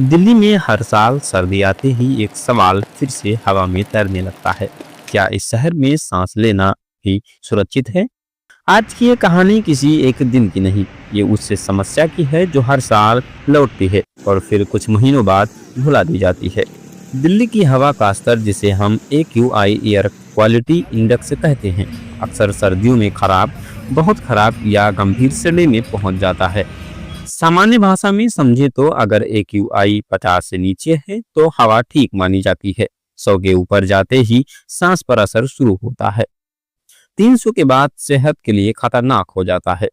दिल्ली में हर साल सर्दी आते ही एक सवाल फिर से हवा में तैरने लगता है। क्या इस शहर में सांस लेना भी सुरक्षित है? आज की ये कहानी किसी एक दिन की नहीं, ये उस समस्या की है जो हर साल लौटती है और फिर कुछ महीनों बाद भुला दी जाती है। दिल्ली की हवा का स्तर, जिसे हम AQI एयर क्वालिटी इंडेक्स कहते हैं, अक्सर सर्दियों में खराब, बहुत खराब या गंभीर श्रेणी में पहुंच जाता है। सामान्य भाषा में समझे तो अगर AQI 50 से नीचे है तो हवा ठीक मानी जाती है। 100 के ऊपर जाते ही सांस पर असर शुरू होता है। 300 के बाद सेहत के लिए खतरनाक हो जाता है।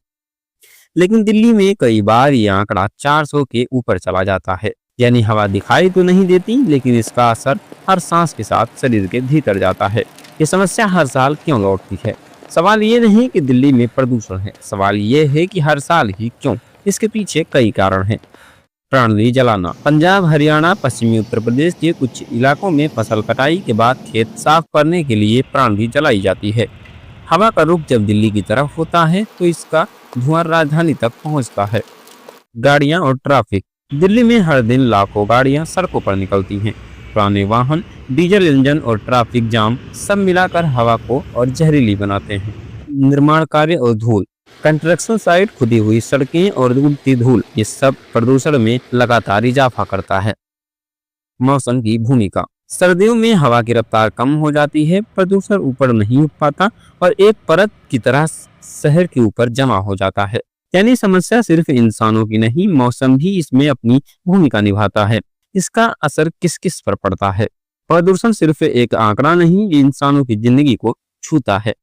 लेकिन दिल्ली में कई बार ये आंकड़ा 400 के ऊपर चला जाता है। यानी हवा दिखाई तो नहीं देती, लेकिन इसका असर हर सांस के साथ शरीर के भीतर जाता है। ये समस्या हर साल क्यों लौटती है? सवाल ये नहीं कि दिल्ली में प्रदूषण है, सवाल ये है कि हर साल ही क्यों। इसके पीछे कई कारण हैं। प्राणवायु जलाना। पंजाब, हरियाणा, पश्चिमी उत्तर प्रदेश के कुछ इलाकों में फसल कटाई के बाद खेत साफ करने के लिए प्राणवायु जलाई जाती है। हवा का रुख जब दिल्ली की तरफ होता है तो इसका धुआं राजधानी तक पहुंचता है। गाड़ियां और ट्रैफिक। दिल्ली में हर दिन लाखों गाड़ियां सड़कों पर निकलती हैं। पुराने वाहन, डीजल इंजन और ट्रैफिक जाम सब मिलाकर हवा को और जहरीली बनाते हैं। निर्माण कार्य और धूल। कंस्ट्रक्शन साइट, खुदी हुई सड़कें और उड़ती धूल, ये सब प्रदूषण में लगातार इजाफा करता है। मौसम की भूमिका। सर्दियों में हवा की रफ्तार कम हो जाती है, प्रदूषण ऊपर नहीं उठ पाता और एक परत की तरह शहर के ऊपर जमा हो जाता है। यानी समस्या सिर्फ इंसानों की नहीं, मौसम भी इसमें अपनी भूमिका निभाता है। इसका असर किस किस पर पड़ता है? प्रदूषण सिर्फ एक आंकड़ा नहीं, ये इंसानों की जिंदगी को छूता है।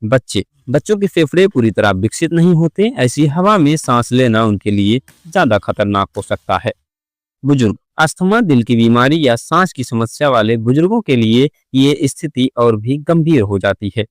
बच्चों के फेफड़े पूरी तरह विकसित नहीं होते, ऐसी हवा में सांस लेना उनके लिए ज्यादा खतरनाक हो सकता है। बुजुर्ग। अस्थमा, दिल की बीमारी या सांस की समस्या वाले बुजुर्गों के लिए ये स्थिति और भी गंभीर हो जाती है।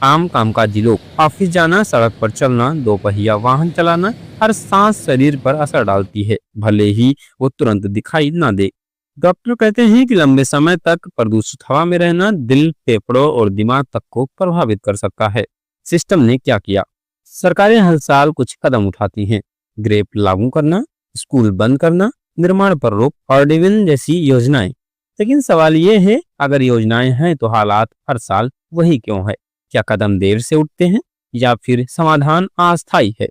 आम कामकाजी लोग। ऑफिस जाना, सड़क पर चलना, दोपहिया वाहन चलाना, हर सांस शरीर पर असर डालती है, भले ही वो तुरंत दिखाई ना दे। डॉक्टर कहते हैं कि लंबे समय तक प्रदूषित हवा में रहना दिल, फेफड़ों और दिमाग तक को प्रभावित कर सकता है। सिस्टम ने क्या किया? सरकारें हर साल कुछ कदम उठाती हैं। ग्रेप लागू करना, स्कूल बंद करना, निर्माण पर रोक और डिविजन जैसी योजनाएं। लेकिन सवाल ये है, अगर योजनाएं हैं तो हालात हर साल वही क्यों है? क्या कदम देर से उठते हैं या फिर समाधान अस्थायी है?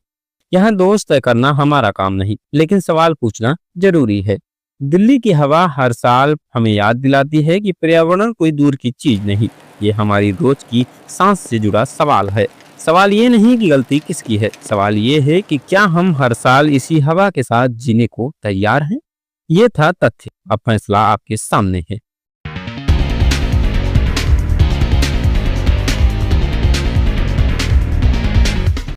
यहाँ दोष तय करना हमारा काम नहीं, लेकिन सवाल पूछना जरूरी है। दिल्ली की हवा हर साल हमें याद दिलाती है कि पर्यावरण कोई दूर की चीज नहीं, ये हमारी रोज की सांस से जुड़ा सवाल है। सवाल ये नहीं कि गलती किसकी है, सवाल ये है कि क्या हम हर साल इसी हवा के साथ जीने को तैयार हैं? ये था तथ्य, अब फैसला आपके सामने है।